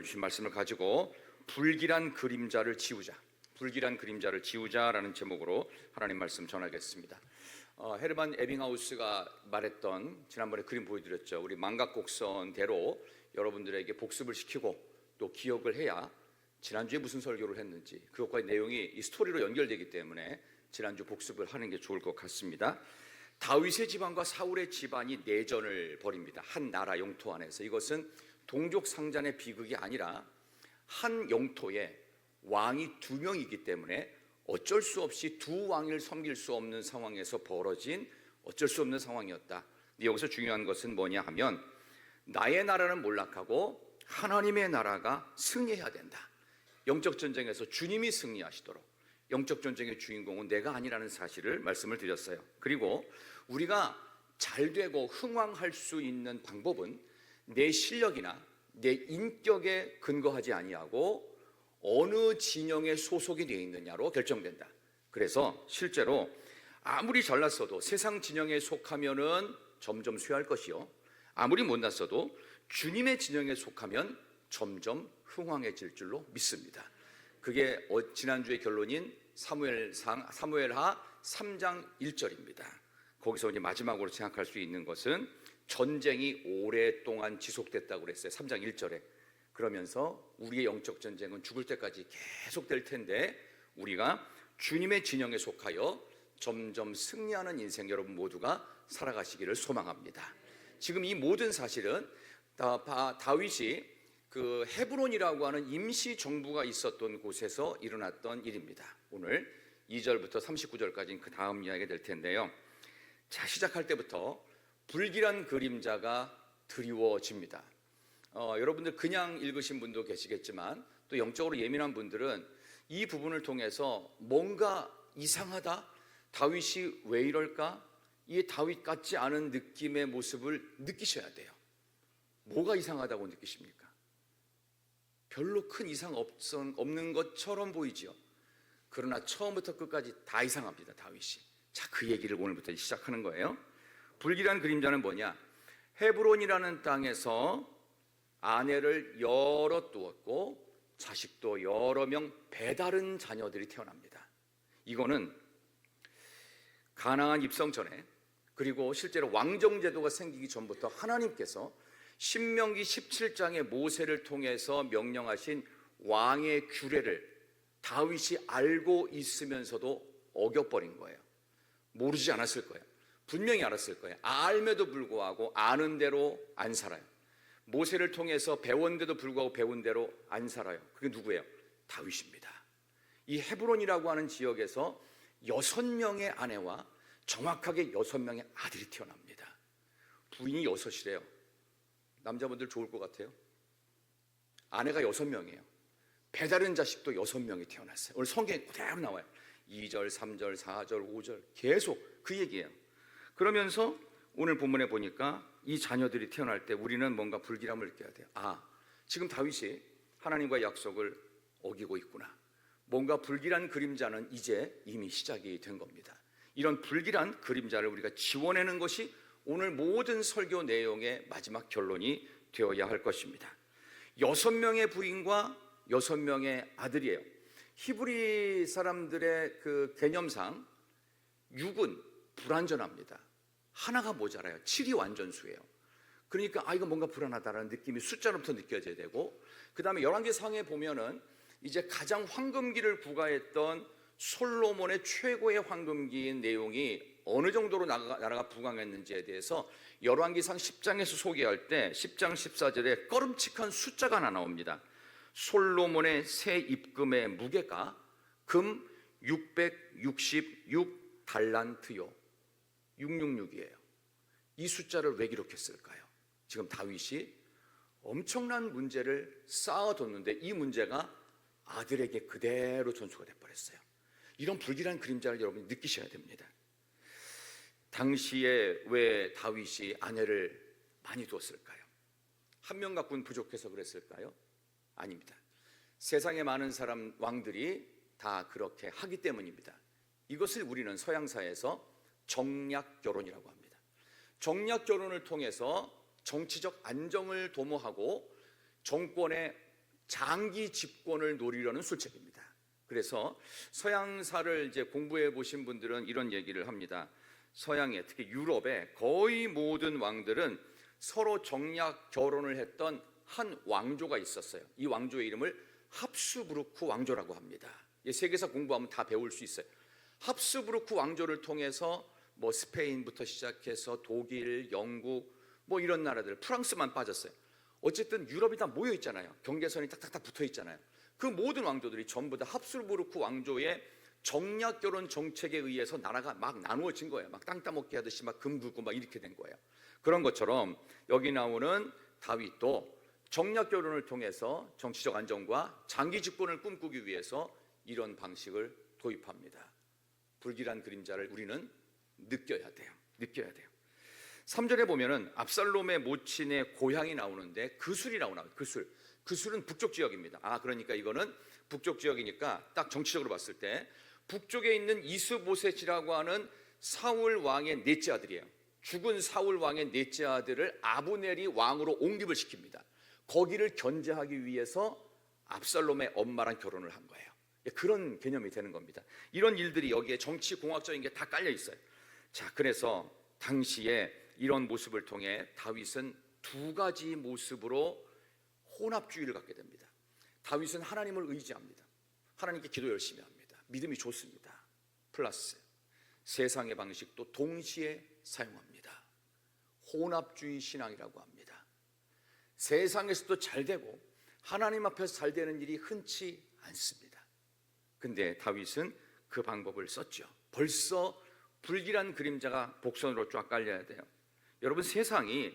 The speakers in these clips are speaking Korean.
오늘 주신 말씀을 가지고 불길한 그림자를 지우자, 불길한 그림자를 지우자라는 제목으로 하나님 말씀 전하겠습니다. 헤르만 에빙하우스가 말했던, 지난번에 그림 보여드렸죠. 우리 망각곡선대로 여러분들에게 복습을 시키고 또 기억을 해야 지난주에 무슨 설교를 했는지 그것과의 내용이 이 스토리로 연결되기 때문에 지난주 복습을 하는 게 좋을 것 같습니다. 다윗의 집안과 사울의 집안이 내전을 벌입니다. 한 나라 영토 안에서. 이것은 동족 상잔의 비극이 아니라 한 영토에 왕이 두 명이기 때문에 어쩔 수 없이 두 왕을 섬길 수 없는 상황에서 벌어진 어쩔 수 없는 상황이었다. 근데 여기서 중요한 것은 뭐냐 하면 나의 나라는 몰락하고 하나님의 나라가 승리해야 된다. 영적 전쟁에서 주님이 승리하시도록, 영적 전쟁의 주인공은 내가 아니라는 사실을 말씀을 드렸어요. 그리고 우리가 잘 되고 흥왕할 수 있는 방법은 내 실력이나 내 인격에 근거하지 아니하고 어느 진영에 소속이 되어 있느냐로 결정된다. 그래서 실제로 아무리 잘났어도 세상 진영에 속하면은 점점 쇠할 것이요, 아무리 못났어도 주님의 진영에 속하면 점점 흥왕해질 줄로 믿습니다. 그게 지난주의 결론인 사무엘하 3장 1절입니다. 거기서 이제 마지막으로 생각할 수 있는 것은 전쟁이 오랫동안 지속됐다고 그랬어요. 3장 1절에. 그러면서 우리의 영적 전쟁은 죽을 때까지 계속될 텐데 우리가 주님의 진영에 속하여 점점 승리하는 인생 여러분 모두가 살아가시기를 소망합니다. 지금 이 모든 사실은 다윗이 그 헤브론이라고 하는 임시 정부가 있었던 곳에서 일어났던 일입니다. 오늘 2절부터 39절까지는 그 다음 이야기가 될 텐데요. 자, 시작할 때부터 불길한 그림자가 드리워집니다. 여러분들 그냥 읽으신 분도 계시겠지만 또 영적으로 예민한 분들은 이 부분을 통해서 뭔가 이상하다, 다윗이 왜 이럴까, 이 다윗 같지 않은 느낌의 모습을 느끼셔야 돼요. 뭐가 이상하다고 느끼십니까? 별로 큰 이상 없는 것처럼 보이지요. 그러나 처음부터 끝까지 다 이상합니다, 다윗이. 자, 그 얘기를 오늘부터 시작하는 거예요. 불길한 그림자는 뭐냐? 헤브론이라는 땅에서 아내를 여러 두었고 자식도 여러 명 배다른 자녀들이 태어납니다. 이거는 가나안 입성 전에, 그리고 실제로 왕정제도가 생기기 전부터 하나님께서 신명기 17장의 모세를 통해서 명령하신 왕의 규례를 다윗이 알고 있으면서도 어겨버린 거예요. 모르지 않았을 거예요. 분명히 알았을 거예요. 알면도 불구하고 아는 대로 안 살아요. 모세를 통해서 배웠는데도 불구하고 배운 대로 안 살아요. 그게 누구예요? 다윗입니다. 이 헤브론이라고 하는 지역에서 6명의 아내와 정확하게 6명의 아들이 태어납니다. 부인이 6이래요. 남자분들 좋을 것 같아요. 아내가 6명이에요. 배다른 자식도 6명이 태어났어요. 오늘 성경에 그대로 나와요. 2절, 3절, 4절, 5절 계속 그 얘기예요. 그러면서 오늘 본문에 보니까 이 자녀들이 태어날 때 우리는 뭔가 불길함을 느껴야 돼요. 아, 지금 다윗이 하나님과의 약속을 어기고 있구나. 뭔가 불길한 그림자는 이제 이미 시작이 된 겁니다. 이런 불길한 그림자를 우리가 지워내는 것이 오늘 모든 설교 내용의 마지막 결론이 되어야 할 것입니다. 6명의 부인과 6명의 아들이에요. 히브리 사람들의 그 개념상 6은 불완전합니다. 하나가 모자라요. 7이 완전수예요. 그러니까 이거 뭔가 불안하다라는 느낌이 숫자로부터 느껴져야 되고, 그 다음에 열왕기상에 보면은 이제 가장 황금기를 부과했던 솔로몬의 최고의 황금기인 내용이 어느 정도로 나라가 부강했는지에 대해서 열왕기상 10장에서 소개할 때 10장 14절에 꺼름칙한 숫자가 하나 나옵니다. 솔로몬의 새 입금의 무게가 금 666 달란트요. 666이에요. 이 숫자를 왜 기록했을까요? 지금 다윗이 엄청난 문제를 쌓아뒀는데 이 문제가 아들에게 그대로 전수가 돼버렸어요. 이런 불길한 그림자를 여러분이 느끼셔야 됩니다. 당시에 왜 다윗이 아내를 많이 두었을까요? 한 명 갖고는 부족해서 그랬을까요? 아닙니다. 세상에 많은 왕들이 다 그렇게 하기 때문입니다. 이것을 우리는 서양사에서 정략 결혼이라고 합니다. 정략 결혼을 통해서 정치적 안정을 도모하고 정권의 장기 집권을 노리려는 술책입니다. 그래서 서양사를 이제 공부해 보신 분들은 이런 얘기를 합니다. 서양에, 특히 유럽의 거의 모든 왕들은 서로 정략 결혼을 했던 한 왕조가 있었어요. 이 왕조의 이름을 합스부르크 왕조라고 합니다. 세계사 공부하면 다 배울 수 있어요. 합스부르크 왕조를 통해서 뭐 스페인부터 시작해서 독일, 영국 뭐 이런 나라들, 프랑스만 빠졌어요. 어쨌든 유럽이 다 모여 있잖아요. 경계선이 딱딱딱 붙어 있잖아요. 그 모든 왕조들이 전부 다 합스부르크 왕조의 정략 결혼 정책에 의해서 나라가 막 나누어진 거예요. 막 땅 따먹기 하듯이 막 금두고 막 이렇게 된 거예요. 그런 것처럼 여기 나오는 다윗도 정략 결혼을 통해서 정치적 안정과 장기 집권을 꿈꾸기 위해서 이런 방식을 도입합니다. 불길한 그림자를 우리는 느껴야 돼요. 3절에 보면은 압살롬의 모친의 고향이 나오는데 그술이라고 나와요. 그술은 북쪽 지역입니다. 그러니까 이거는 북쪽 지역이니까 딱 정치적으로 봤을 때 북쪽에 있는 이스보셋이라고 하는 사울 왕의 넷째 아들이에요. 죽은 사울 왕의 넷째 아들을 아브넬이 왕으로 옹립을 시킵니다. 거기를 견제하기 위해서 압살롬의 엄마랑 결혼을 한 거예요. 그런 개념이 되는 겁니다. 이런 일들이 여기에 정치 공학적인 게 다 깔려 있어요. 자, 그래서 당시에 이런 모습을 통해 다윗은 두 가지 모습으로 혼합주의를 갖게 됩니다. 다윗은 하나님을 의지합니다. 하나님께 기도 열심히 합니다. 믿음이 좋습니다. 플러스 세상의 방식도 동시에 사용합니다. 혼합주의 신앙이라고 합니다. 세상에서도 잘 되고 하나님 앞에서 잘 되는 일이 흔치 않습니다. 근데 다윗은 그 방법을 썼죠. 벌써 불길한 그림자가 복선으로 쫙 깔려야 돼요. 여러분, 세상이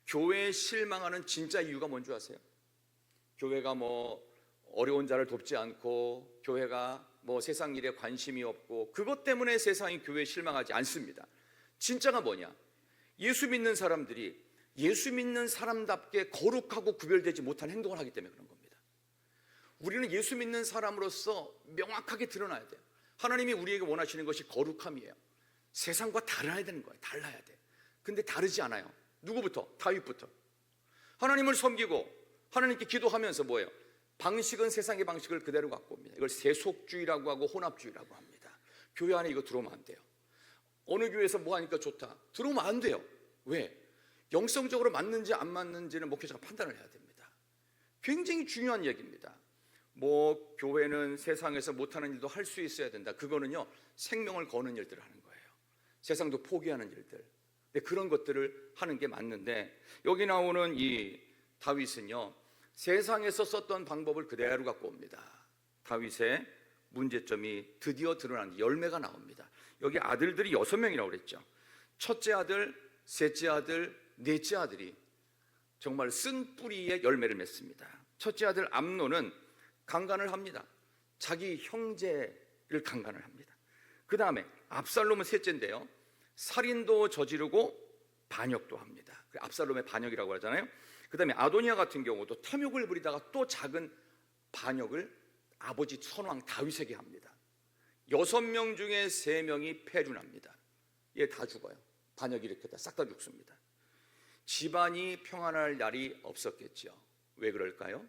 교회에 실망하는 진짜 이유가 뭔지 아세요? 교회가 뭐 어려운 자를 돕지 않고 교회가 뭐 세상 일에 관심이 없고 그것 때문에 세상이 교회에 실망하지 않습니다. 진짜가 뭐냐? 예수 믿는 사람들이 예수 믿는 사람답게 거룩하고 구별되지 못한 행동을 하기 때문에 그런 겁니다. 우리는 예수 믿는 사람으로서 명확하게 드러나야 돼요. 하나님이 우리에게 원하시는 것이 거룩함이에요. 세상과 달라야 되는 거예요. 달라야 돼. 근데 다르지 않아요. 누구부터? 다윗부터. 하나님을 섬기고 하나님께 기도하면서 뭐예요? 방식은 세상의 방식을 그대로 갖고 옵니다. 이걸 세속주의라고 하고 혼합주의라고 합니다. 교회 안에 이거 들어오면 안 돼요. 어느 교회에서 뭐 하니까 좋다, 들어오면 안 돼요. 왜? 영성적으로 맞는지 안 맞는지는 목회자가 판단을 해야 됩니다. 굉장히 중요한 얘기입니다. 뭐 교회는 세상에서 못하는 일도 할 수 있어야 된다. 그거는요, 생명을 거는 일들을 하는 거예요. 세상도 포기하는 일들. 근데 그런 것들을 하는 게 맞는데, 여기 나오는 이 다윗은요, 세상에서 썼던 방법을 그대로 갖고 옵니다. 다윗의 문제점이 드디어 드러난 열매가 나옵니다. 여기 아들들이 6명이라고 그랬죠. 첫째 아들, 셋째 아들, 넷째 아들이 정말 쓴 뿌리의 열매를 맺습니다. 첫째 아들 암논은 강간을 합니다. 자기 형제를 강간을 합니다. 그 다음에 압살롬은 셋째인데요, 살인도 저지르고 반역도 합니다. 압살롬의 반역이라고 하잖아요. 그 다음에 아도니아 같은 경우도 탐욕을 부리다가 또 작은 반역을 아버지 선왕 다윗에게 합니다. 6명 중에 3명이 폐륜합니다. 얘 다 죽어요. 반역 일으켰다 싹 다 죽습니다. 집안이 평안할 날이 없었겠죠. 왜 그럴까요?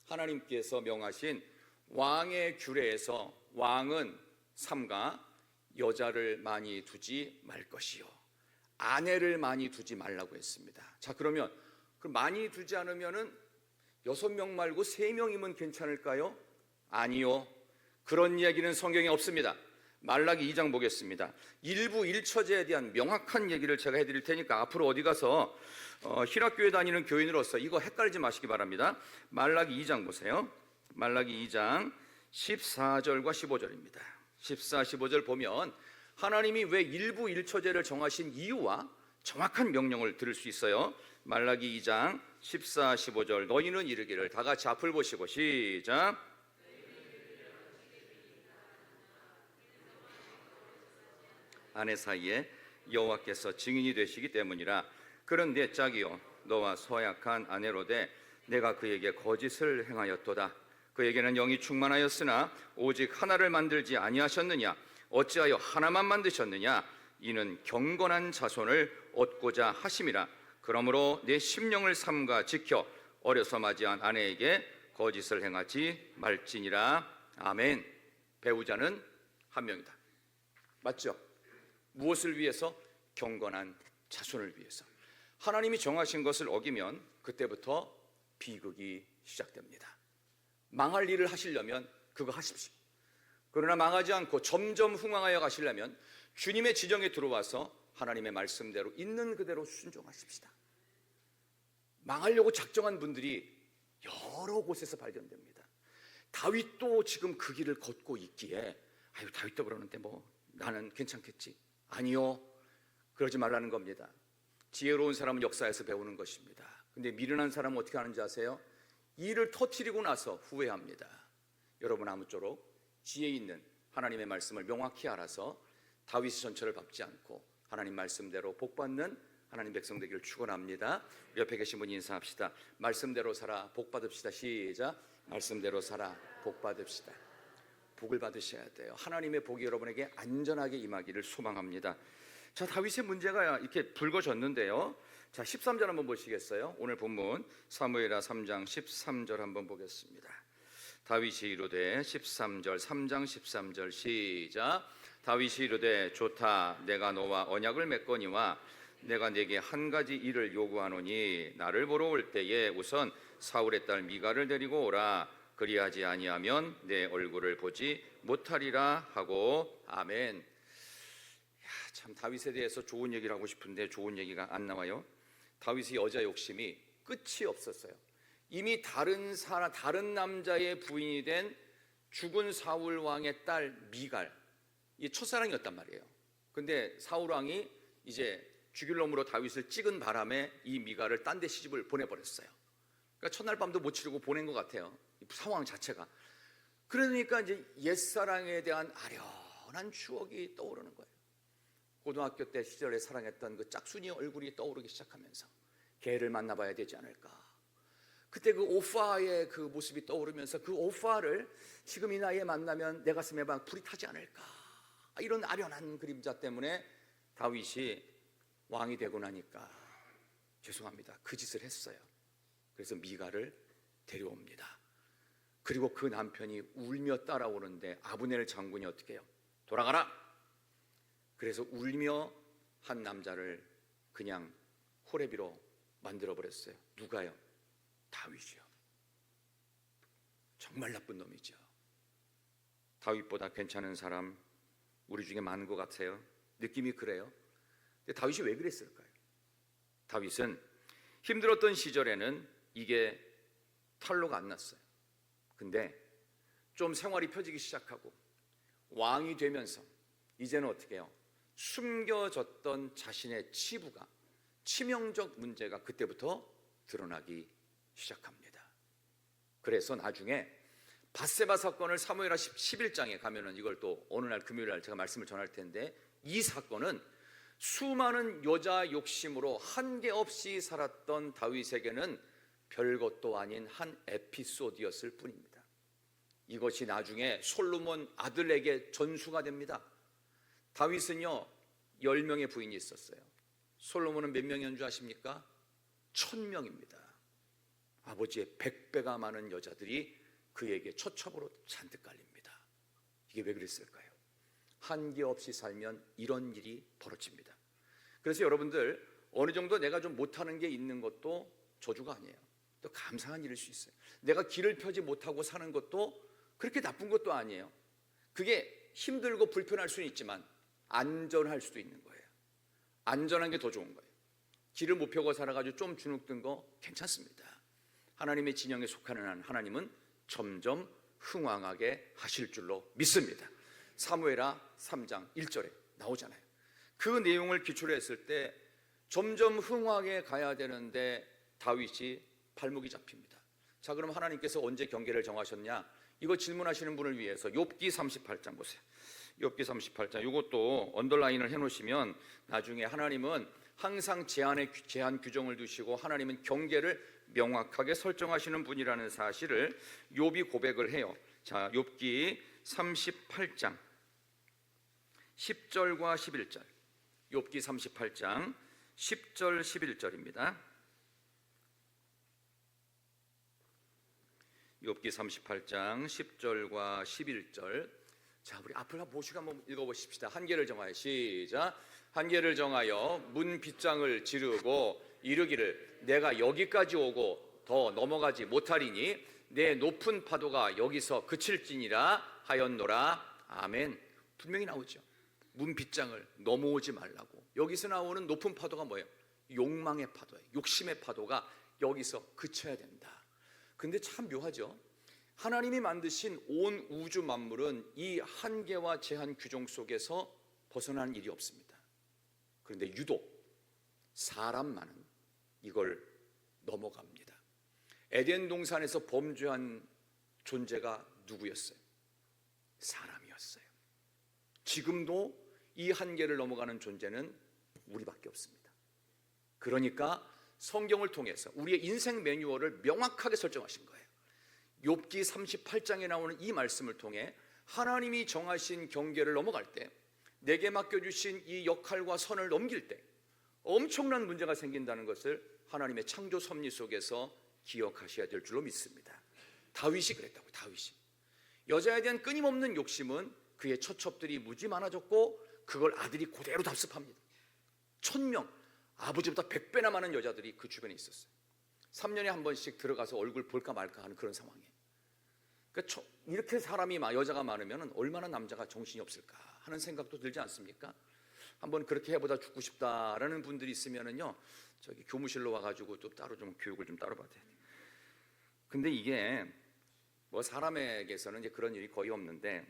하나님께서 명하신 왕의 규례에서 왕은 삼가 여자를 많이 두지 말 것이요, 아내를 많이 두지 말라고 했습니다. 자, 그러면 많이 두지 않으면은 6명 말고 3명이면 괜찮을까요? 아니요. 그런 이야기는 성경에 없습니다. 말라기 2장 보겠습니다. 일부 일처제에 대한 명확한 얘기를 제가 해드릴 테니까 앞으로 어디 가서 희락교회 다니는 교인으로서 이거 헷갈리지 마시기 바랍니다. 말라기 2장 보세요. 말라기 2장 14절과 15절입니다. 14, 15절 보면 하나님이 왜 일부 일처제를 정하신 이유와 정확한 명령을 들을 수 있어요. 말라기 2장 14, 15절. 너희는 이르기를, 다 같이 앞을 보시고 시작. 아내 사이에 여호와께서 증인이 되시기 때문이라. 그런데 짝이요, 너와 서약한 아내로되 내가 그에게 거짓을 행하였도다. 그에게는 영이 충만하였으나 오직 하나를 만들지 아니하셨느냐? 어찌하여 하나만 만드셨느냐? 이는 경건한 자손을 얻고자 하심이라. 그러므로 내 심령을 삼가 지켜 어려서 맞이한 아내에게 거짓을 행하지 말지니라. 아멘. 배우자는 한 명이다. 맞죠? 무엇을 위해서? 경건한 자손을 위해서. 하나님이 정하신 것을 어기면 그때부터 비극이 시작됩니다. 망할 일을 하시려면 그거 하십시오. 그러나 망하지 않고 점점 흥왕하여 가시려면 주님의 지정에 들어와서 하나님의 말씀대로 있는 그대로 순종하십시다. 망하려고 작정한 분들이 여러 곳에서 발견됩니다. 다윗도 지금 그 길을 걷고 있기에 아유, 다윗도 그러는데 뭐 나는 괜찮겠지. 아니요, 그러지 말라는 겁니다. 지혜로운 사람은 역사에서 배우는 것입니다. 근데 미련한 사람은 어떻게 하는지 아세요? 일을 터뜨리고 나서 후회합니다. 여러분, 아무쪼록 지혜 있는 하나님의 말씀을 명확히 알아서 다윗의 전철을 밟지 않고 하나님 말씀대로 복받는 하나님 백성 되기를 축원합니다. 옆에 계신 분 인사합시다. 말씀대로 살아 복받읍시다. 시작. 말씀대로 살아 복받읍시다. 복을 받으셔야 돼요. 하나님의 복이 여러분에게 안전하게 임하기를 소망합니다. 자, 다윗의 문제가 이렇게 불거졌는데요. 자, 13절 한번 보시겠어요? 오늘 본문 사무엘하 3장 13절 한번 보겠습니다. 다윗이 이르되 13절 3장 13절 시작. 다윗이 이르되 좋다. 내가 너와 언약을 맺거니와 내가 네게 한 가지 일을 요구하노니 나를 보러 올 때에 우선 사울의 딸 미갈을 데리고 오라. 그리하지 아니하면 내 얼굴을 보지 못하리라 하고. 아멘. 참 다윗에 대해서 좋은 얘기를 하고 싶은데 좋은 얘기가 안 나와요. 다윗의 여자 욕심이 끝이 없었어요. 이미 다른 남자의 부인이 된 죽은 사울 왕의 딸 미갈, 이 첫사랑이었단 말이에요. 근데 사울 왕이 이제 죽일 놈으로 다윗을 찍은 바람에 이 미갈을 딴 데 시집을 보내버렸어요. 그러니까 첫날 밤도 못 치르고 보낸 것 같아요, 이 상황 자체가. 그러니까 이제 옛사랑에 대한 아련한 추억이 떠오르는 거예요. 고등학교 때 시절에 사랑했던 그 짝순이 얼굴이 떠오르기 시작하면서 걔를 만나봐야 되지 않을까. 그때 그 오파의 그 모습이 떠오르면서 그 오파를 지금 이 나이에 만나면 내 가슴에 막 불이 타지 않을까. 이런 아련한 그림자 때문에 다윗이 왕이 되고 나니까 죄송합니다, 그 짓을 했어요. 그래서 미갈을 데려옵니다. 그리고 그 남편이 울며 따라오는데 아브넬 장군이 어떻게 해요? 돌아가라. 그래서 울며 한 남자를 그냥 호레비로 만들어버렸어요. 누가요? 다윗이요. 정말 나쁜 놈이죠. 다윗보다 괜찮은 사람 우리 중에 많은 것 같아요. 느낌이 그래요. 근데 다윗이 왜 그랬을까요? 다윗은 힘들었던 시절에는 이게 탈로가 안 났어요. 근데 좀 생활이 펴지기 시작하고 왕이 되면서 이제는 어떻게 해요? 숨겨졌던 자신의 치부가, 치명적 문제가 그때부터 드러나기 시작합니다. 그래서 나중에 밧세바 사건을 사무엘하 11장에 가면은 이걸 또 어느 날 금요일 날 제가 말씀을 전할 텐데, 이 사건은 수많은 여자 욕심으로 한계 없이 살았던 다윗에게는 별것도 아닌 한 에피소드였을 뿐입니다. 이것이 나중에 솔로몬 아들에게 전수가 됩니다. 다윗은요 10명의 부인이 있었어요. 솔로몬은 몇 명이었는 줄 아십니까? 1000명입니다. 아버지의 100배가 많은 여자들이 그에게 처첩으로 잔뜩 깔립니다. 이게 왜 그랬을까요? 한계 없이 살면 이런 일이 벌어집니다. 그래서 여러분들, 어느 정도 내가 좀 못하는 게 있는 것도 저주가 아니에요. 또 감사한 일일 수 있어요. 내가 길을 펴지 못하고 사는 것도 그렇게 나쁜 것도 아니에요. 그게 힘들고 불편할 수는 있지만 안전할 수도 있는 거예요. 안전한 게 더 좋은 거예요. 길을 못 펴고 살아가지고 좀 주눅든 거 괜찮습니다. 하나님의 진영에 속하는 한 하나님은 점점 흥왕하게 하실 줄로 믿습니다. 사무엘하 3장 1절에 나오잖아요. 그 내용을 기초로 했을 때 점점 흥왕에 가야 되는데 다윗이 발목이 잡힙니다. 자, 그럼 하나님께서 언제 경계를 정하셨냐? 이거 질문하시는 분을 위해서 욥기 38장 보세요. 욥기 38장, 이것도 언더라인을 해놓으시면 나중에 하나님은 항상 제한 규정을 두시고 하나님은 경계를 명확하게 설정하시는 분이라는 사실을 욥이 고백을 해요. 자, 욥기 38장 10절과 11절, 욥기 38장 10절 11절입니다. 욥기 38장 10절과 11절. 자, 우리 앞을 보시고 한번 읽어보십시다. 한계를 정하여 시작. 한계를 정하여 문 빗장을 지르고 이르기를 내가 여기까지 오고 더 넘어가지 못하리니 내 높은 파도가 여기서 그칠지니라 하였노라. 아멘. 분명히 나오죠. 문 빗장을 넘어오지 말라고. 여기서 나오는 높은 파도가 뭐예요? 욕망의 파도예요. 욕심의 파도가 여기서 그쳐야 된다. 근데 참 묘하죠. 하나님이 만드신 온 우주 만물은 이 한계와 제한 규정 속에서 벗어난 일이 없습니다. 그런데 유독 사람만은 이걸 넘어갑니다. 에덴 동산에서 범죄한 존재가 누구였어요? 사람이었어요. 지금도 이 한계를 넘어가는 존재는 우리밖에 없습니다. 그러니까 성경을 통해서 우리의 인생 매뉴얼을 명확하게 설정하신 거예요. 욥기 38장에 나오는 이 말씀을 통해 하나님이 정하신 경계를 넘어갈 때, 내게 맡겨주신 이 역할과 선을 넘길 때 엄청난 문제가 생긴다는 것을 하나님의 창조 섭리 속에서 기억하셔야 될 줄로 믿습니다. 다윗이 그랬다고. 다윗이 여자에 대한 끊임없는 욕심은 그의 처첩들이 무지 많아졌고 그걸 아들이 그대로 답습합니다. 1000명, 아버지보다 100배나 많은 여자들이 그 주변에 있었어요. 3년에 한 번씩 들어가서 얼굴 볼까 말까 하는 그런 상황이에요. 그러니까 이렇게 사람이 여자가 많으면 얼마나 남자가 정신이 없을까 하는 생각도 들지 않습니까? 한번 그렇게 해보다 죽고 싶다라는 분들이 있으면은요, 저기 교무실로 와가지고 또 따로 좀 교육을 좀 따로 받아야 돼요. 근데 이게 뭐 사람에게서는 이제 그런 일이 거의 없는데,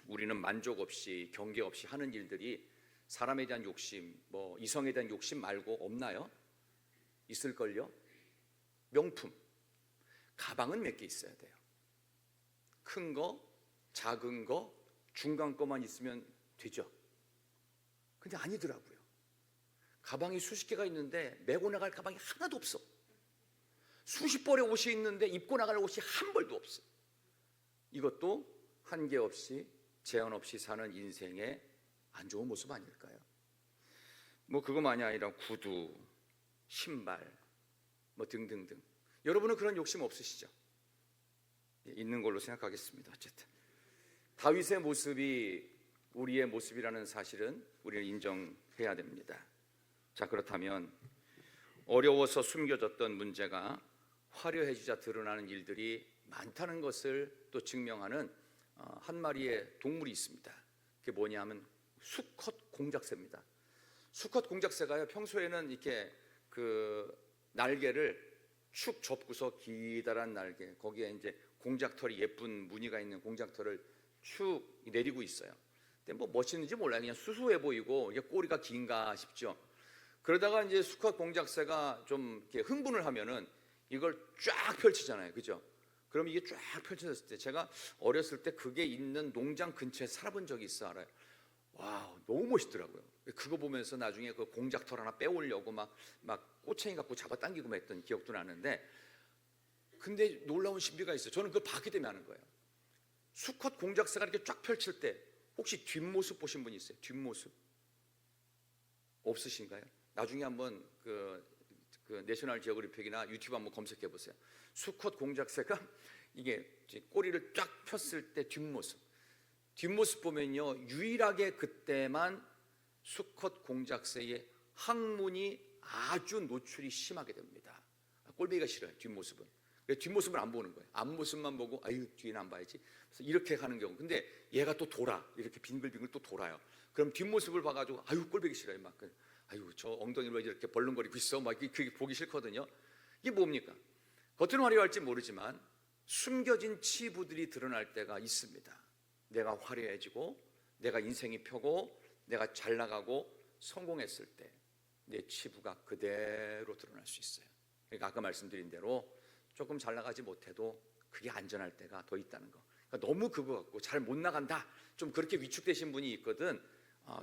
우리는 만족 없이 경계 없이 하는 일들이 사람에 대한 욕심, 뭐 이성에 대한 욕심 말고 없나요? 있을걸요? 명품, 가방은 몇 개 있어야 돼요. 큰 거, 작은 거, 중간 거만 있으면 되죠. 근데 아니더라고요. 가방이 수십 개가 있는데 메고 나갈 가방이 하나도 없어. 수십 벌의 옷이 있는데 입고 나갈 옷이 한 벌도 없어. 이것도 한계 없이 제한 없이 사는 인생의 안 좋은 모습 아닐까요? 뭐 그것만이 아니라 구두, 신발, 뭐 등등등. 여러분은 그런 욕심 없으시죠? 있는 걸로 생각하겠습니다. 어쨌든 다윗의 모습이 우리의 모습이라는 사실은 우리는 인정해야 됩니다. 자, 그렇다면 어려워서 숨겨졌던 문제가 화려해지자 드러나는 일들이 많다는 것을 또 증명하는 한 마리의 동물이 있습니다. 그게 뭐냐면 수컷 공작새입니다. 수컷 공작새가요, 평소에는 이렇게 그 날개를 축 접고서 기다란 날개, 거기에 이제 공작털이 예쁜 무늬가 있는 공작털을 축 내리고 있어요. 근데 뭐 멋있는지 몰라요. 그냥 수수해 보이고 이게 꼬리가 긴가 싶죠. 그러다가 이제 수컷 공작새가 좀 이렇게 흥분을 하면은 이걸 쫙 펼치잖아요, 그죠? 그럼 이게 쫙 펼쳐졌을 때, 제가 어렸을 때 그게 있는 농장 근처에 살아본 적이 있어 알아요. 와, 너무 멋있더라고요. 그거 보면서 나중에 그 공작털 하나 빼오려고 막 꼬챙이 갖고 잡아당기고 했던 기억도 나는데, 근데 놀라운 신비가 있어요. 저는 그걸 봤기 때문에 아는 거예요. 수컷 공작새가 이렇게 쫙 펼칠 때 혹시 뒷모습 보신 분 있어요? 뒷모습 없으신가요? 나중에 한번 그 내셔널 지오그래픽이나 유튜브 한번 검색해 보세요. 수컷 공작새가 이게 꼬리를 쫙 폈을 때 뒷모습 보면요, 유일하게 그때만 수컷 공작새의 항문이 아주 노출이 심하게 됩니다. 꼴보기가 싫어요, 뒷모습은. 뒷모습을 안 보는 거예요. 앞모습만 보고 아유 뒤에는 안 봐야지. 그래서 이렇게 가는 경우. 근데 얘가 또 돌아, 이렇게 빙글빙글 또 돌아요. 그럼 뒷모습을 봐가지고 아유 꼴보기 싫어요. 막 아유 저 엉덩이로 이렇게 벌렁거리고 있어. 막 그게 보기 싫거든요. 이게 뭡니까? 겉은 화려할지 모르지만 숨겨진 치부들이 드러날 때가 있습니다. 내가 화려해지고 내가 인생이 펴고 내가 잘 나가고 성공했을 때 내 치부가 그대로 드러날 수 있어요. 그러니까 아까 말씀드린 대로 조금 잘 나가지 못해도 그게 안전할 때가 더 있다는 거. 그러니까 너무 그거 갖고 잘 못 나간다, 좀 그렇게 위축되신 분이 있거든.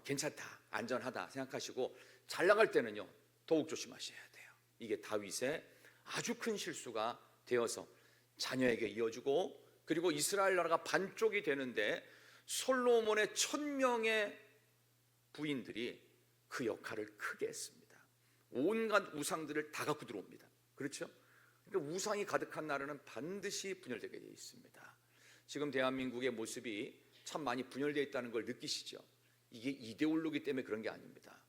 괜찮다, 안전하다 생각하시고 잘 나갈 때는요 더욱 조심하셔야 돼요. 이게 다윗의 아주 큰 실수가 되어서 자녀에게 이어지고, 그리고 이스라엘 나라가 반쪽이 되는데 솔로몬의 1000명의 부인들이 그 역할을 크게 했습니다. 온갖 우상들을 다 갖고 들어옵니다. 그렇죠? 그러니까 우상이 가득한 나라는 반드시 분열되게 되어 있습니다. 지금 대한민국의 모습이 참 많이 분열되어 있다는 걸 느끼시죠? 이게 이데올로기 때문에 그런 게 아닙니다.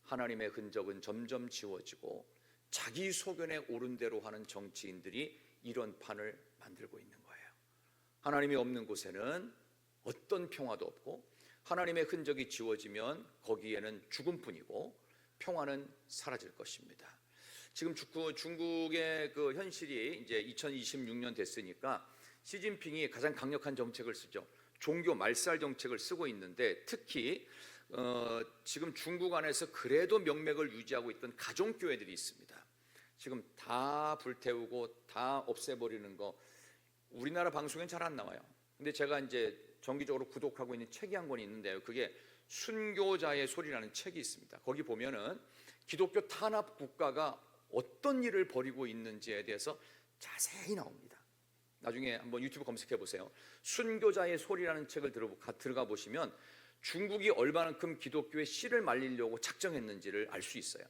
하나님의 흔적은 점점 지워지고 자기 소견에 옳은 대로 하는 정치인들이 이런 판을 만들고 있는 거예요. 하나님이 없는 곳에는 어떤 평화도 없고, 하나님의 흔적이 지워지면 거기에는 죽음뿐이고 평화는 사라질 것입니다. 지금 중국의 그 현실이 이제 2026년 됐으니까 시진핑이 가장 강력한 정책을 쓰죠. 종교 말살 정책을 쓰고 있는데, 특히 지금 중국 안에서 그래도 명맥을 유지하고 있던 가정교회들이 있습니다. 지금 다 불태우고 다 없애버리는 거, 우리나라 방송엔 잘 안 나와요. 근데 제가 이제 정기적으로 구독하고 있는 책이 한 권이 있는데요. 그게 순교자의 소리라는 책이 있습니다. 거기 보면은 기독교 탄압 국가가 어떤 일을 벌이고 있는지에 대해서 자세히 나옵니다. 나중에 한번 유튜브 검색해 보세요. 순교자의 소리라는 책을 들어가 보시면 중국이 얼마만큼 기독교의 씨를 말리려고 작정했는지를 알 수 있어요.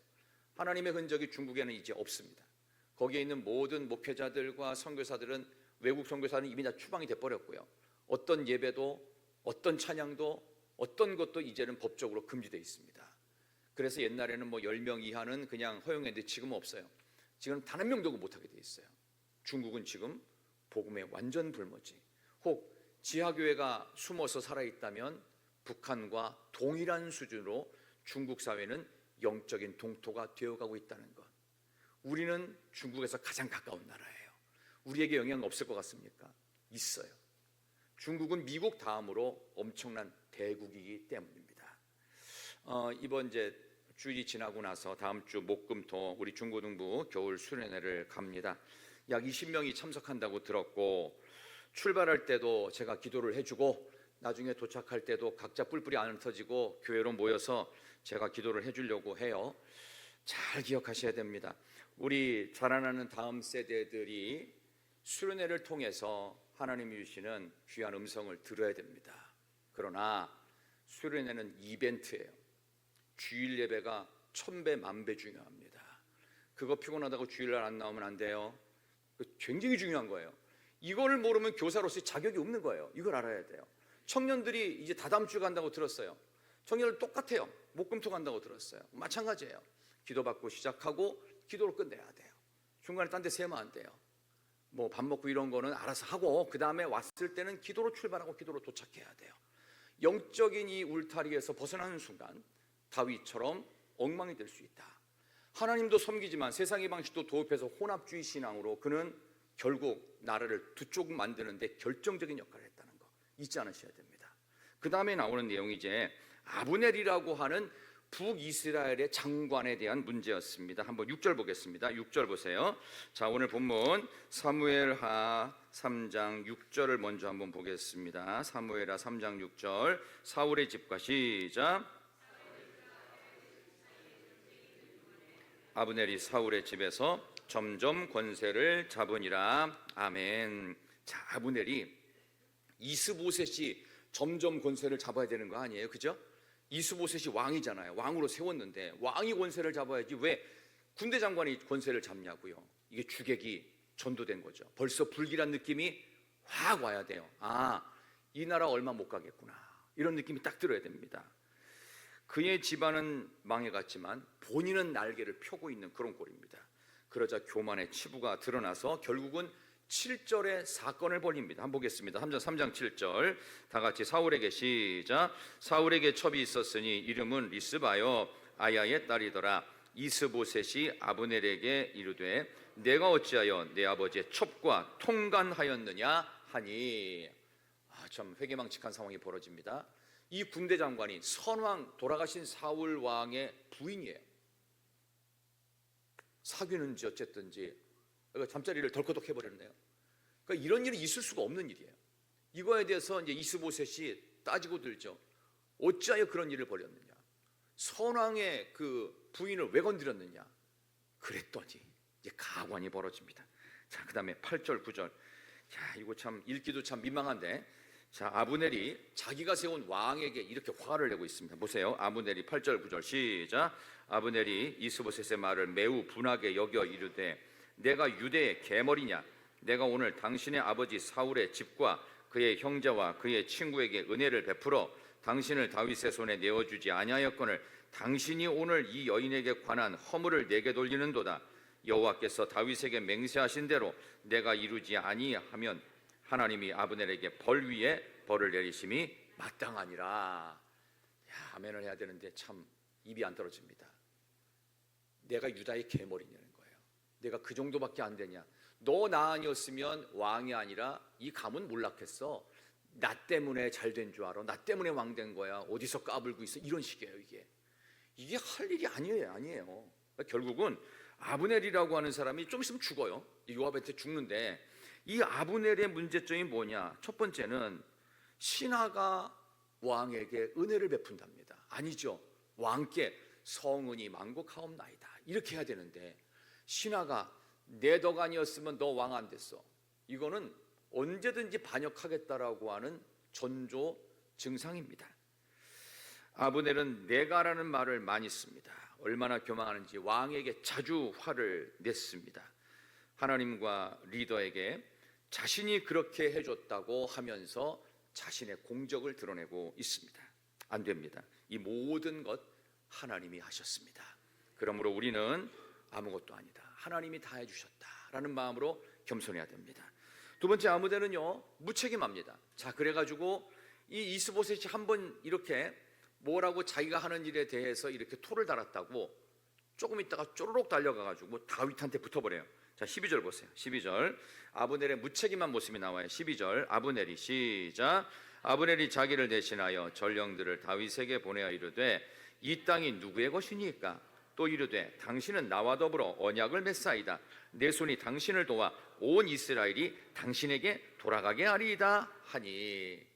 하나님의 흔적이 중국에는 이제 없습니다. 거기에 있는 모든 목회자들과 선교사들은, 외국 선교사는 이미 다 추방이 돼버렸고요. 어떤 예배도, 어떤 찬양도, 어떤 것도 이제는 법적으로 금지되어 있습니다. 그래서 옛날에는 뭐 10명 이하는 그냥 허용했는데 지금은 없어요. 지금 단 한 명도 못하게 되어 있어요. 중국은 지금 복음의 완전 불모지. 혹 지하교회가 숨어서 살아있다면 북한과 동일한 수준으로 중국 사회는 영적인 동토가 되어가고 있다는 것. 우리는 중국에서 가장 가까운 나라예요. 우리에게 영향 없을 것 같습니까? 있어요. 중국은 미국 다음으로 엄청난 대국이기 때문입니다. 이번 이제 주일이 지나고 나서 다음 주 목금토 우리 중고등부 겨울 수련회를 갑니다. 약 20명이 참석한다고 들었고, 출발할 때도 제가 기도를 해주고 나중에 도착할 때도 각자 뿔뿔이 안 흩어지고 교회로 모여서 제가 기도를 해주려고 해요. 잘 기억하셔야 됩니다. 우리 자라나는 다음 세대들이 수련회를 통해서 하나님이 주시는 귀한 음성을 들어야 됩니다. 그러나 수련회는 이벤트예요. 주일 예배가 1000배 만배 중요합니다. 그거 피곤하다고 주일날 안 나오면 안 돼요. 굉장히 중요한 거예요. 이걸 모르면 교사로서의 자격이 없는 거예요. 이걸 알아야 돼요. 청년들이 이제 다다음 주 간다고 들었어요. 청년들 똑같아요. 목금토 간다고 들었어요. 마찬가지예요. 기도받고 시작하고 기도로 끝내야 돼요. 중간에 딴 데 세면 안 돼요. 뭐 밥 먹고 이런 거는 알아서 하고, 그 다음에 왔을 때는 기도로 출발하고 기도로 도착해야 돼요. 영적인 이 울타리에서 벗어나는 순간 다윗처럼 엉망이 될 수 있다. 하나님도 섬기지만 세상의 방식도 도읍해서 혼합주의 신앙으로 그는 결국 나라를 두 쪽 만드는데 결정적인 역할을 했다는 거 잊지 않으셔야 됩니다. 그 다음에 나오는 내용이 이제 아브넬이라고 하는 북이스라엘의 장관에 대한 문제였습니다. 한번 6절 보겠습니다. 6절 보세요. 자, 오늘 본문 사무엘하 3장 6절을 먼저 한번 보겠습니다. 사무엘하 3장 6절. 사울의 집과 시작. 아브넬이 사울의 집에서 점점 권세를 잡으니라. 아멘. 자, 아브넬이 이스보셋이 점점 권세를 잡아야 되는 거 아니에요? 그죠? 이스보셋이 왕이잖아요. 왕으로 세웠는데 왕이 권세를 잡아야지 왜 군대 장관이 권세를 잡냐고요. 이게 주객이 전도된 거죠. 벌써 불길한 느낌이 확 와야 돼요. 아, 이 나라 얼마 못 가겠구나, 이런 느낌이 딱 들어야 됩니다. 그의 집안은 망해갔지만 본인은 날개를 펴고 있는 그런 꼴입니다. 그러자 교만의 치부가 드러나서 결국은 7절에 사건을 벌입니다. 한번 보겠습니다. 3장 7절 다 같이 사울에게 시작. 사울에게 첩이 있었으니 이름은 리스바요 아야의 딸이더라. 이스보셋이 아브넬에게 이르되 내가 어찌하여 내 아버지의 첩과 통간하였느냐 하니. 참 회개망측한 상황이 벌어집니다. 이 군대 장관이 선왕, 돌아가신 사울 왕의 부인이에요. 사귀는지 어쨌든지 잠자리를 덜커덕 해버렸네요. 그러니까 이런 일이 있을 수가 없는 일이에요. 이거에 대해서 이제 이스보셋이 따지고 들죠. 어찌하여 그런 일을 벌였느냐, 선왕의 그 부인을 왜 건드렸느냐. 그랬더니 이제 가관이 벌어집니다. 자, 그 다음에 8절 9절. 자, 이거 참 읽기도 참 민망한데, 자, 아브넬이 자기가 세운 왕에게 이렇게 화를 내고 있습니다. 보세요. 아브넬이 8절 9절 시작. 아브넬이 이스보셋의 말을 매우 분하게 여겨 이르되 내가 유대의 계머리냐? 내가 오늘 당신의 아버지 사울의 집과 그의 형제와 그의 친구에게 은혜를 베풀어 당신을 다윗의 손에 내어주지 아니하였거늘 당신이 오늘 이 여인에게 관한 허물을 내게 돌리는도다. 여호와께서 다윗에게 맹세하신 대로 내가 이루지 아니하면 하나님이 아브넬에게 벌 위에 벌을 내리심이 마땅하니라. 아멘을 해야 되는데 참 입이 안 떨어집니다. 내가 유다의 계머리냐는 거예요. 내가 그 정도밖에 안 되냐? 너 나 아니었으면 왕이 아니라 이 가문 몰락했어. 나 때문에 잘 된 줄 알아. 나 때문에 왕 된 거야. 어디서 까불고 있어. 이런 식이에요. 이게 할 일이 아니에요. 결국은 아브넬이라고 하는 사람이 좀 있으면 죽어요. 요압한테 죽는데, 이 아브넬의 문제점이 뭐냐? 첫 번째는 신하가 왕에게 은혜를 베푼답니다. 아니죠. 왕께 성은이 만국하옵나이다 이렇게 해야 되는데, 신하가 내 덕 아니었으면 너 왕 안 됐어. 이거는 언제든지 반역하겠다라고 하는 전조 증상입니다. 아브넬은 내가라는 말을 많이 씁니다. 얼마나 교만하는지 왕에게 자주 화를 냈습니다. 하나님과 리더에게 자신이 그렇게 해줬다고 하면서 자신의 공적을 드러내고 있습니다. 안 됩니다. 이 모든 것 하나님이 하셨습니다. 그러므로 우리는 아무것도 아니다, 하나님이 다 해주셨다라는 마음으로 겸손해야 됩니다. 두 번째, 아브넬은요 무책임합니다. 자, 그래가지고 이 이스보셋이 한번 이렇게 뭐라고 자기가 하는 일에 대해서 이렇게 토를 달았다고 조금 있다가 쪼르륵 달려가가지고 다윗한테 붙어버려요. 자, 12절 보세요. 12절 아브넬의 무책임한 모습이 나와요. 12절 아브넬이 시작. 아브넬이 자기를 대신하여 전령들을 다윗에게 보내어 이르되 이 땅이 누구의 것이니까? 또 이르되 당신은 나와 더불어 언약을 맺사이다. 내 손이 당신을 도와 온 이스라엘이 당신에게 돌아가게 하리이다 하니.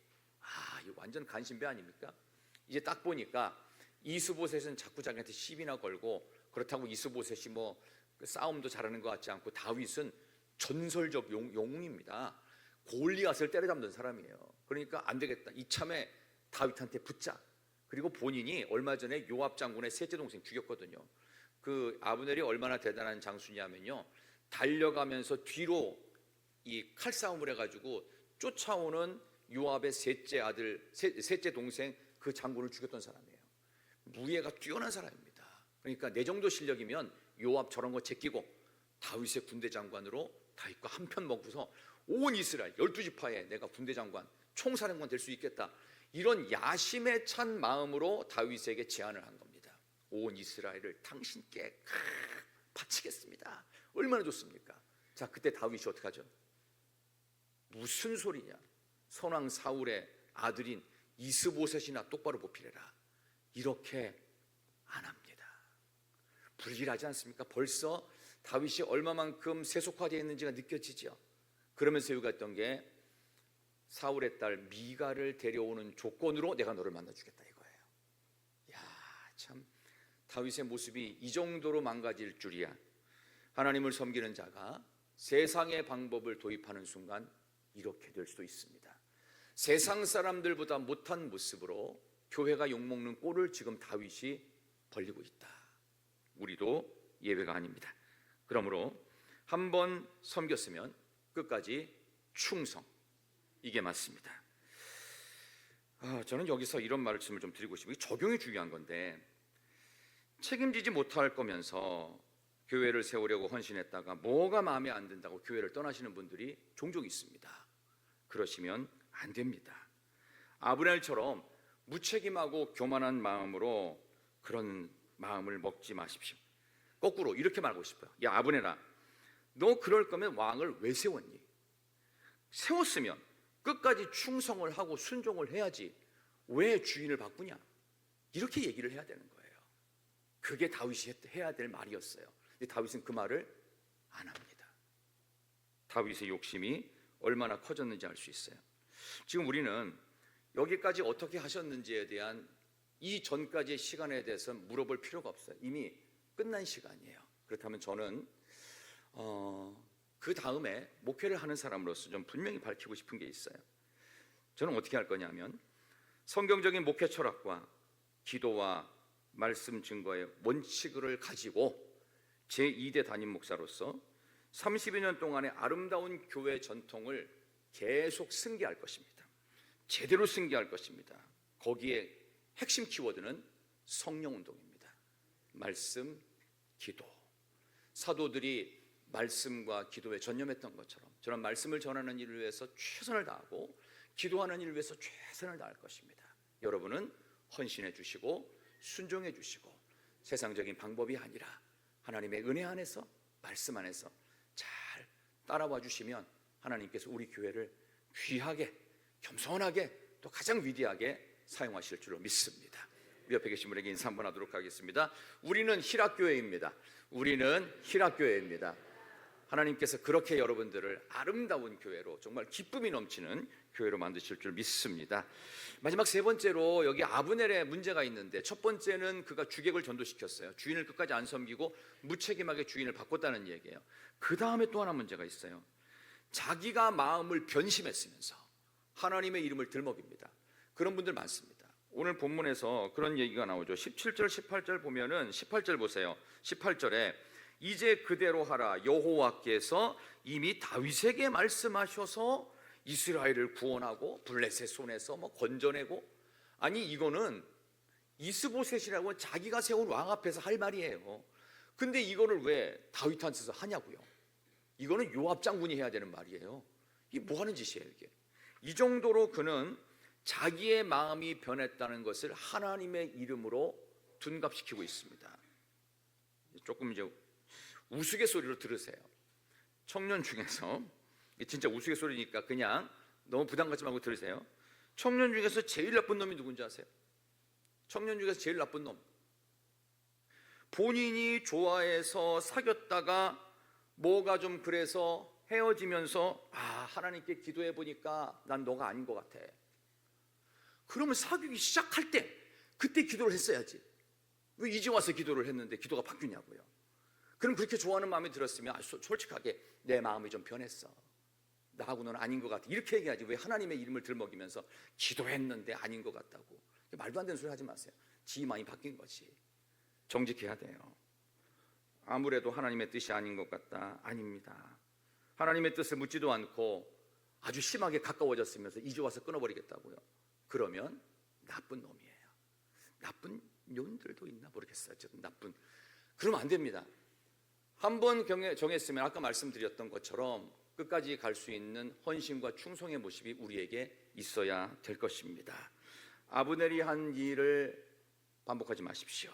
이거 완전 간신배 아닙니까? 이제 딱 보니까 이스보셋은 자꾸 자기한테 시비나 걸고, 그렇다고 이스보셋이 뭐 싸움도 잘하는 것 같지 않고, 다윗은 전설적 영웅입니다. 골리앗을 때려잡는 사람이에요. 그러니까 안 되겠다, 이참에 다윗한테 붙자. 그리고 본인이 얼마 전에 요압 장군의 셋째 동생 죽였거든요. 그 아브넬이 얼마나 대단한 장수냐면요, 달려가면서 뒤로 이 칼싸움을 해가지고 쫓아오는 요압의 셋째 동생 그 장군을 죽였던 사람이에요. 무예가 뛰어난 사람입니다. 그러니까 내 정도 실력이면 요압 저런 거 제끼고 다윗의 군대 장관으로 다윗과 한편 먹고서 온 이스라엘 12지파에 내가 군대 장관, 총사령관 될 수 있겠다, 이런 야심에 찬 마음으로 다윗에게 제안을 한 겁니다. 온 이스라엘을 당신께 바치겠습니다. 얼마나 좋습니까? 자, 그때 다윗이 어떻게 하죠? 무슨 소리냐? 선왕 사울의 아들인 이스보셋이나 똑바로 보필해라, 이렇게 안 합니다. 불길하지 않습니까? 벌써 다윗이 얼마만큼 세속화되어 있는지가 느껴지죠. 그러면서 요구했던 게 사울의 딸 미가를 데려오는 조건으로 내가 너를 만나주겠다 이거예요. 참 다윗의 모습이 이 정도로 망가질 줄이야. 하나님을 섬기는 자가 세상의 방법을 도입하는 순간 이렇게 될 수도 있습니다. 세상 사람들보다 못한 모습으로 교회가 욕먹는 꼴을 지금 다윗이 벌리고 있다. 우리도 예외가 아닙니다. 그러므로 한번 섬겼으면 끝까지 충성, 이게 맞습니다. 저는 여기서 이런 말씀을 좀 드리고 싶어요. 적용이 중요한 건데, 책임지지 못할 거면서 교회를 세우려고 헌신했다가 뭐가 마음에 안 든다고 교회를 떠나시는 분들이 종종 있습니다. 그러시면 안 됩니다. 아브넬처럼 무책임하고 교만한 마음으로 그런 마음을 먹지 마십시오. 거꾸로 이렇게 말하고 싶어요. 야, 아브넬아, 너 그럴 거면 왕을 왜 세웠니? 세웠으면 끝까지 충성을 하고 순종을 해야지 왜 주인을 바꾸냐? 이렇게 얘기를 해야 되는 거예요. 그게 다윗이 해야 될 말이었어요. 근데 다윗은 그 말을 안 합니다. 다윗의 욕심이 얼마나 커졌는지 알 수 있어요. 지금 우리는 여기까지 어떻게 하셨는지에 대한 이 전까지의 시간에 대해서 물어볼 필요가 없어요. 이미 끝난 시간이에요. 그렇다면 저는 그 다음에 목회를 하는 사람으로서 좀 분명히 밝히고 싶은 게 있어요. 저는 어떻게 할 거냐면, 성경적인 목회 철학과 기도와 말씀 증거의 원칙을 가지고 제2대 담임 목사로서 30여 년 동안의 아름다운 교회 전통을 계속 승계할 것입니다. 제대로 승계할 것입니다. 거기에 핵심 키워드는 성령운동입니다. 말씀, 기도. 사도들이 말씀과 기도에 전념했던 것처럼 저는 말씀을 전하는 일을 위해서 최선을 다하고 기도하는 일을 위해서 최선을 다할 것입니다. 여러분은 헌신해 주시고 순종해 주시고 세상적인 방법이 아니라 하나님의 은혜 안에서 말씀 안에서 잘 따라와 주시면 하나님께서 우리 교회를 귀하게 겸손하게 또 가장 위대하게 사용하실 줄로 믿습니다. 옆에 계신 분에게 인사 한번 하도록 하겠습니다. 우리는 희락교회입니다. 우리는 희락교회입니다. 하나님께서 그렇게 여러분들을 아름다운 교회로 정말 기쁨이 넘치는 교회로 만드실 줄 믿습니다. 마지막 세 번째로 여기 아브넬의 문제가 있는데, 첫 번째는 그가 주객을 전도시켰어요. 주인을 끝까지 안 섬기고 무책임하게 주인을 바꿨다는 얘기예요. 그 다음에 또 하나 문제가 있어요. 자기가 마음을 변심했으면서 하나님의 이름을 들먹입니다. 그런 분들 많습니다. 오늘 본문에서 그런 얘기가 나오죠. 17절 18절 보면은 18절 보세요. 18절에 이제 그대로 하라. 여호와께서 이미 다윗에게 말씀하셔서 이스라엘을 구원하고 블레셋 손에서 건져내고, 아니 이거는 이스보셋이라고 자기가 세운 왕 앞에서 할 말이에요. 근데 이거를 왜 다윗한테서 하냐고요. 이거는 요압 장군이 해야 되는 말이에요. 이게 뭐 하는 짓이에요 이게. 이 정도로 그는 자기의 마음이 변했다는 것을 하나님의 이름으로 둔갑시키고 있습니다. 조금 이제 우스갯소리로 들으세요. 청년 중에서, 진짜 우스갯소리니까 그냥 너무 부담 갖지 말고 들으세요. 청년 중에서 제일 나쁜 놈이 누군지 아세요? 청년 중에서 제일 나쁜 놈, 본인이 좋아해서 사귀었다가 뭐가 좀 그래서 헤어지면서 하나님께 기도해 보니까 난 너가 아닌 것 같아. 그러면 사귀기 시작할 때 그때 기도를 했어야지. 왜 이제 와서 기도를 했는데 기도가 바뀌냐고요. 그럼 그렇게 좋아하는 마음이 들었으면 솔직하게 내 마음이 좀 변했어, 나하고 넌 아닌 것 같아, 이렇게 얘기하지. 왜 하나님의 이름을 들먹이면서 기도했는데 아닌 것 같다고 말도 안 되는 소리 하지 마세요. 지 마음이 바뀐 거지. 정직해야 돼요. 아무래도 하나님의 뜻이 아닌 것 같다. 아닙니다. 하나님의 뜻을 묻지도 않고 아주 심하게 가까워졌으면서 이제 와서 끊어버리겠다고요. 그러면 나쁜 놈이에요. 나쁜 놈들도 있나 모르겠어요. 어쨌든 나쁜. 그러면 안 됩니다. 한번 정했으면 아까 말씀드렸던 것처럼 끝까지 갈 수 있는 헌신과 충성의 모습이 우리에게 있어야 될 것입니다. 아브넬이 한 일을 반복하지 마십시오.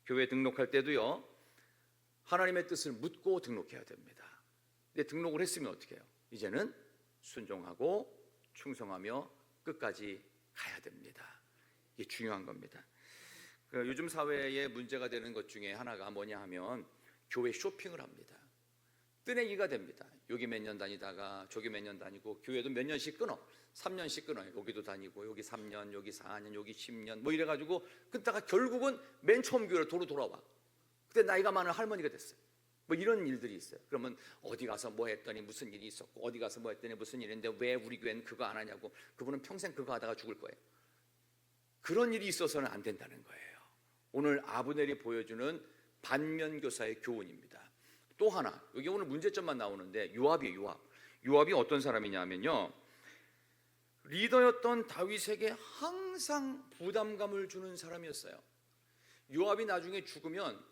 교회 등록할 때도요, 하나님의 뜻을 묻고 등록해야 됩니다. 근데 등록을 했으면 어떻게 해요? 이제는 순종하고 충성하며 끝까지 가야 됩니다. 이게 중요한 겁니다. 요즘 사회에 문제가 되는 것 중에 하나가 뭐냐 하면 교회 쇼핑을 합니다. 뜨내기가 됩니다. 여기 몇 년 다니다가 저기 몇 년 다니고, 교회도 몇 년씩 끊어. 3년씩 끊어요. 여기도 다니고 여기 3년, 여기 4년, 여기 10년 뭐 이래가지고 끊다가 결국은 맨 처음 교회로 돌아와. 그때 나이가 많은 할머니가 됐어요. 뭐 이런 일들이 있어요. 그러면 어디 가서 뭐 했더니 무슨 일이 있었고, 어디 가서 뭐 했더니 무슨 일인데 왜 우리 교회는 그거 안 하냐고. 그분은 평생 그거 하다가 죽을 거예요. 그런 일이 있어서는 안 된다는 거예요. 오늘 아브넬이 보여주는 반면교사의 교훈입니다. 또 하나, 여기 오늘 문제점만 나오는데 요압이에요. 요압이 어떤 사람이냐면요, 리더였던 다윗에게 항상 부담감을 주는 사람이었어요. 요압이 나중에 죽으면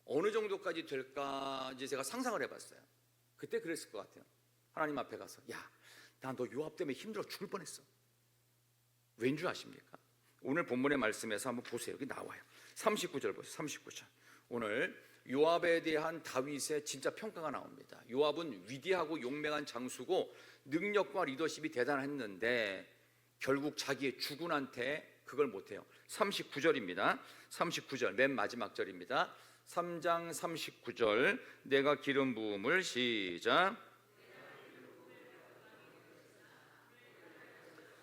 어느 정도까지 될까 이제 제가 상상을 해봤어요. 그때 그랬을 것 같아요. 하나님 앞에 가서, 야, 나 너 요압 때문에 힘들어 죽을 뻔했어. 왠 줄 아십니까? 오늘 본문의 말씀에서 한번 보세요. 여기 나와요. 39절 보세요. 39절. 오늘 요압에 대한 다윗의 진짜 평가가 나옵니다. 요압은 위대하고 용맹한 장수고 능력과 리더십이 대단했는데 결국 자기의 주군한테 그걸 못해요. 39절입니다. 39절 맨 마지막 절입니다. 3장 39절. 내가 기름 부음을 시작.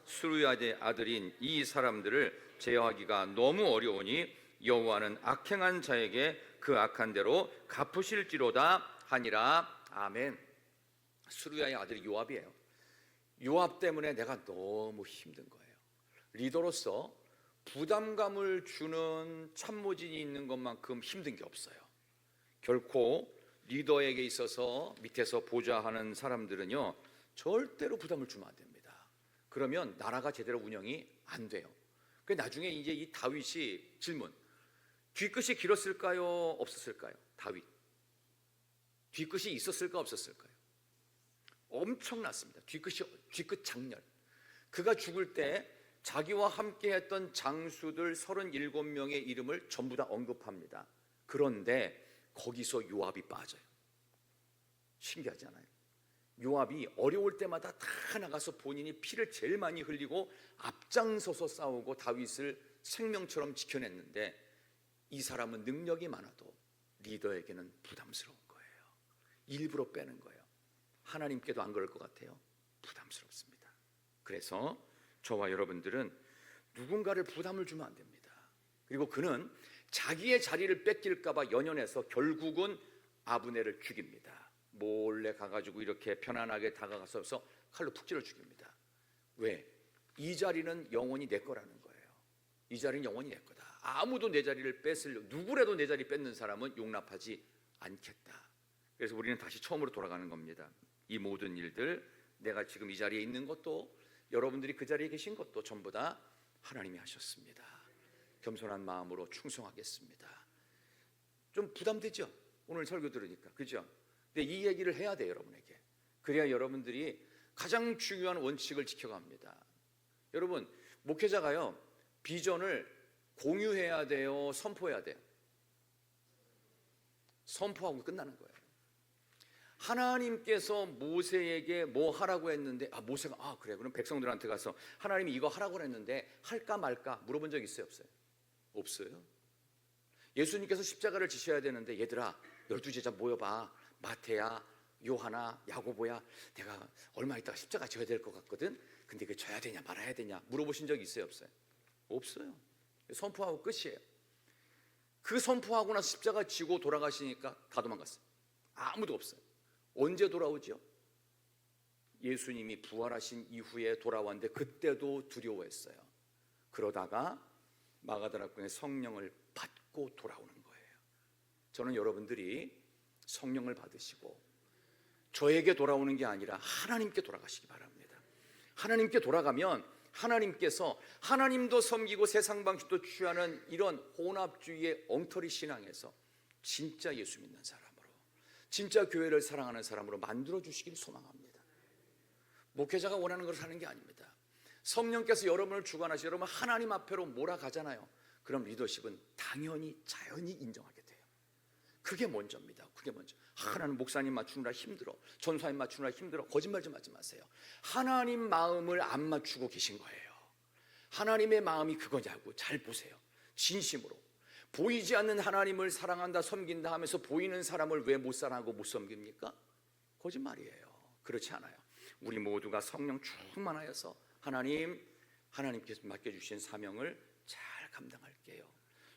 수르야의 아들인 이 사람들을 제어하기가 너무 어려우니 여호와는 악행한 자에게 그 악한 대로 갚으실지로다 하니라. 아멘. 수르야의 아들이 요압이에요. 요압 때문에 내가 너무 힘든 거예요. 리더로서 부담감을 주는 참모진이 있는 것만큼 힘든 게 없어요. 결코 리더에게 있어서 밑에서 보좌하는 사람들은요, 절대로 부담을 주면 안 됩니다. 그러면 나라가 제대로 운영이 안 돼요. 그 나중에 이제 이 다윗이 질문, 뒤끝이 길었을까요? 없었을까요? 다윗 뒤끝이 있었을까 없었을까요? 엄청났습니다. 뒤끝 장렬. 그가 죽을 때 자기와 함께 했던 장수들 37명의 이름을 전부 다 언급합니다. 그런데 거기서 요압이 빠져요. 신기하지 않아요? 요압이 어려울 때마다 다 나가서 본인이 피를 제일 많이 흘리고 앞장서서 싸우고 다윗을 생명처럼 지켜냈는데, 이 사람은 능력이 많아도 리더에게는 부담스러운 거예요. 일부러 빼는 거예요. 하나님께도 안 그럴 것 같아요? 부담스럽습니다. 그래서 저와 여러분들은 누군가를 부담을 주면 안 됩니다. 그리고 그는 자기의 자리를 뺏길까 봐 연연해서 결국은 아브넬을 죽입니다. 몰래 가가지고 이렇게 편안하게 다가가서 칼로 툭 찔러 죽입니다. 왜? 이 자리는 영원히 내 거라는 거예요. 이 자리는 영원히 내 거다. 아무도 내 자리를 누구라도 내 자리 뺏는 사람은 용납하지 않겠다. 그래서 우리는 다시 처음으로 돌아가는 겁니다. 이 모든 일들, 내가 지금 이 자리에 있는 것도, 여러분들이 그 자리에 계신 것도 전부 다 하나님이 하셨습니다. 겸손한 마음으로 충성하겠습니다. 좀 부담되죠? 오늘 설교 들으니까, 그죠? 근데 이 얘기를 해야 돼요, 여러분에게. 그래야 여러분들이 가장 중요한 원칙을 지켜갑니다. 여러분, 목회자가요, 비전을 공유해야 돼요, 선포해야 돼요? 선포하고 끝나는 거예요. 하나님께서 모세에게 뭐 하라고 했는데, 모세가 그래, 그럼 백성들한테 가서 하나님이 이거 하라고 했는데 할까 말까 물어본 적 있어요, 없어요? 없어요. 예수님께서 십자가를 지셔야 되는데, 얘들아 12제자 모여봐, 마태야, 요하나, 야고보야, 내가 얼마 있다가 십자가 져야 될 것 같거든. 근데 그 져야 되냐 말아야 되냐 물어보신 적 있어요, 없어요? 없어요. 선포하고 끝이에요. 그 선포하고 나서 십자가 지고 돌아가시니까 다 도망갔어요. 아무도 없어요. 언제 돌아오죠? 예수님이 부활하신 이후에 돌아왔는데 그때도 두려워했어요. 그러다가 마가다락방에 성령을 받고 돌아오는 거예요. 저는 여러분들이 성령을 받으시고 저에게 돌아오는 게 아니라 하나님께 돌아가시기 바랍니다. 하나님께 돌아가면 하나님께서, 하나님도 섬기고 세상 방식도 취하는 이런 혼합주의의 엉터리 신앙에서 진짜 예수 믿는 사람으로, 진짜 교회를 사랑하는 사람으로 만들어주시길 소망합니다. 목회자가 원하는 걸 사는 게 아닙니다. 성령께서 여러분을 주관하시, 여러분 하나님 앞으로 몰아가잖아요. 그럼 리더십은 당연히 자연히 인정하게 돼요. 그게 먼저입니다. 그게 먼저. 나는 목사님 맞추느라 힘들어, 전사님 맞추느라 힘들어. 거짓말 좀 하지 마세요. 하나님 마음을 안 맞추고 계신 거예요. 하나님의 마음이 그거냐고 잘 보세요. 진심으로. 보이지 않는 하나님을 사랑한다, 섬긴다 하면서 보이는 사람을 왜 못 사랑하고 못 섬깁니까? 거짓말이에요. 그렇지 않아요. 우리 모두가 성령 충만하여서 하나님께서 맡겨주신 사명을 잘 감당할게요,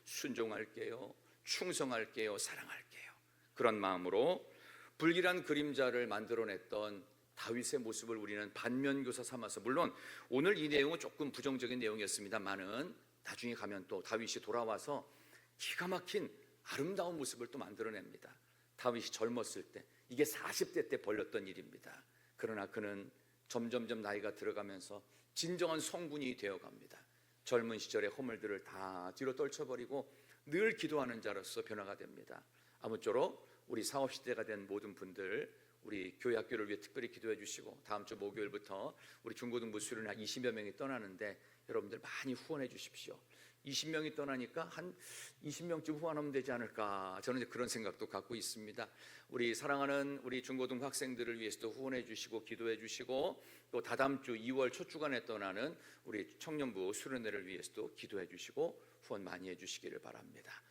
순종할게요, 충성할게요, 사랑할게요. 그런 마음으로 불길한 그림자를 만들어냈던 다윗의 모습을 우리는 반면교사 삼아서, 물론 오늘 이 내용은 조금 부정적인 내용이었습니다만은 나중에 가면 또 다윗이 돌아와서 기가 막힌 아름다운 모습을 또 만들어냅니다. 다윗이 젊었을 때, 이게 40대 때 벌렸던 일입니다. 그러나 그는 점점점 나이가 들어가면서 진정한 성군이 되어갑니다. 젊은 시절의 허물들을 다 뒤로 떨쳐버리고 늘 기도하는 자로서 변화가 됩니다. 아무쪼록 우리 사업시대가 된 모든 분들, 우리 교회 학교를 위해 특별히 기도해 주시고, 다음 주 목요일부터 우리 중고등부 수련회 20여 명이 떠나는데 여러분들 많이 후원해 주십시오. 20명이 떠나니까 한 20명쯤 후원하면 되지 않을까, 저는 이제 그런 생각도 갖고 있습니다. 우리 사랑하는 우리 중고등 학생들을 위해서도 후원해 주시고 기도해 주시고, 또 다다음 주 2월 첫 주간에 떠나는 우리 청년부 수련회를 위해서도 기도해 주시고 후원 많이 해 주시기를 바랍니다.